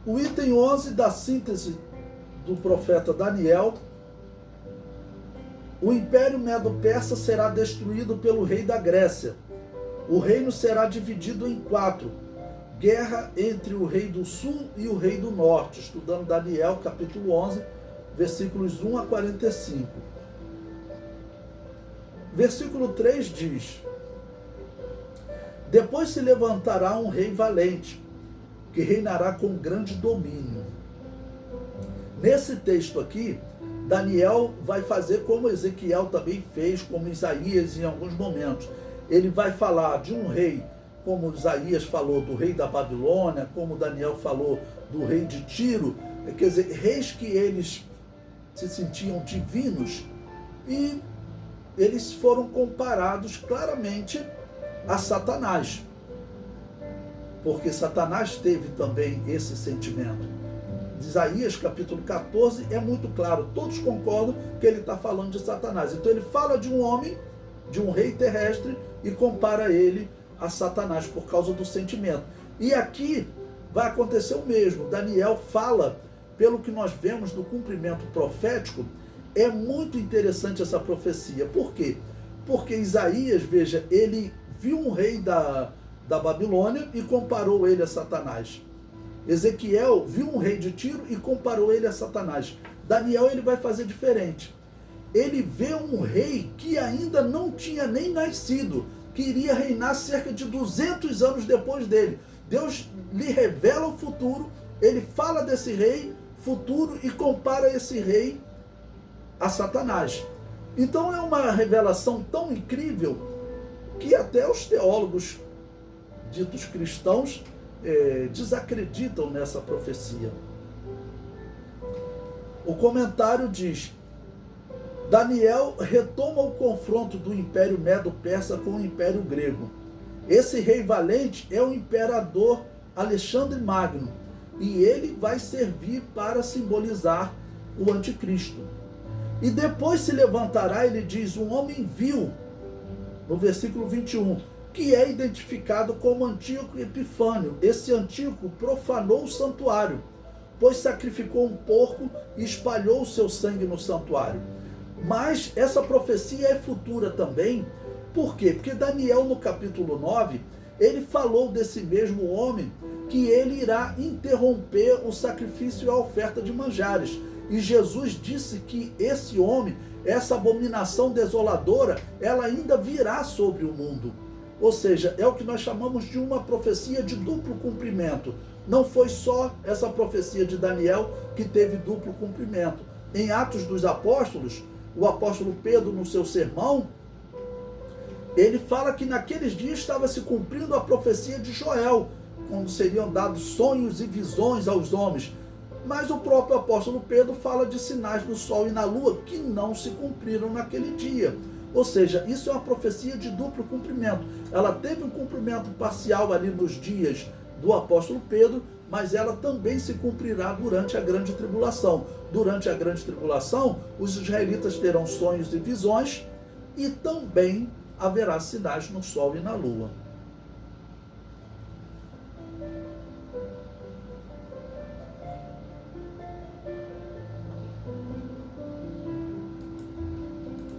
O item 11 da síntese do profeta Daniel: o Império Medo-Persa será destruído pelo rei da Grécia. O reino será dividido em 4. Guerra entre o rei do sul e o rei do norte. Estudando Daniel, capítulo 11, versículos 1 a 45. Versículo 3 diz: depois se levantará um rei valente, que reinará com grande domínio. Nesse texto aqui, Daniel vai fazer como Ezequiel também fez, como Isaías em alguns momentos. Ele vai falar de um rei, como Isaías falou do rei da Babilônia, como Daniel falou do rei de Tiro, quer dizer, reis que eles se sentiam divinos, e eles foram comparados claramente a Satanás, porque Satanás teve também esse sentimento. Isaías capítulo 14 é muito claro, todos concordam que ele está falando de Satanás. Então ele fala de um homem, de um rei terrestre, e compara ele a Satanás por causa do sentimento. E aqui vai acontecer o mesmo. Daniel fala, pelo que nós vemos do cumprimento profético, é muito interessante essa profecia. Por quê? Porque Isaías, veja, ele viu um rei da Babilônia e comparou ele a Satanás. Ezequiel viu um rei de Tiro e comparou ele a Satanás. Daniel, ele vai fazer diferente. Ele vê um rei que ainda não tinha nem nascido, que iria reinar cerca de 200 anos depois dele. Deus lhe revela o futuro, ele fala desse rei futuro e compara esse rei a Satanás. Então é uma revelação tão incrível que até os teólogos ditos cristãos desacreditam nessa profecia. O comentário diz: Daniel retoma o confronto do Império Medo-Persa com o Império Grego. Esse rei valente é o imperador Alexandre Magno, e ele vai servir para simbolizar o anticristo. E depois se levantará, ele diz, um homem vil, no versículo 21, que é identificado como Antíoco Epifânio. Esse Antíoco profanou o santuário, pois sacrificou um porco e espalhou o seu sangue no santuário. Mas essa profecia é futura também. Por quê? Porque Daniel, no capítulo 9, ele falou desse mesmo homem, que ele irá interromper o sacrifício e a oferta de manjares. E Jesus disse que esse homem, essa abominação desoladora, ela ainda virá sobre o mundo. Ou seja, é o que nós chamamos de uma profecia de duplo cumprimento. Não foi só essa profecia de Daniel que teve duplo cumprimento. Em Atos dos Apóstolos, o apóstolo Pedro, no seu sermão, ele fala que naqueles dias estava se cumprindo a profecia de Joel, quando seriam dados sonhos e visões aos homens. Mas o próprio apóstolo Pedro fala de sinais no sol e na lua que não se cumpriram naquele dia. Ou seja, isso é uma profecia de duplo cumprimento. Ela teve um cumprimento parcial ali nos dias do apóstolo Pedro, mas ela também se cumprirá durante a grande tribulação. Durante a grande tribulação, os israelitas terão sonhos e visões, e também haverá sinais no sol e na lua.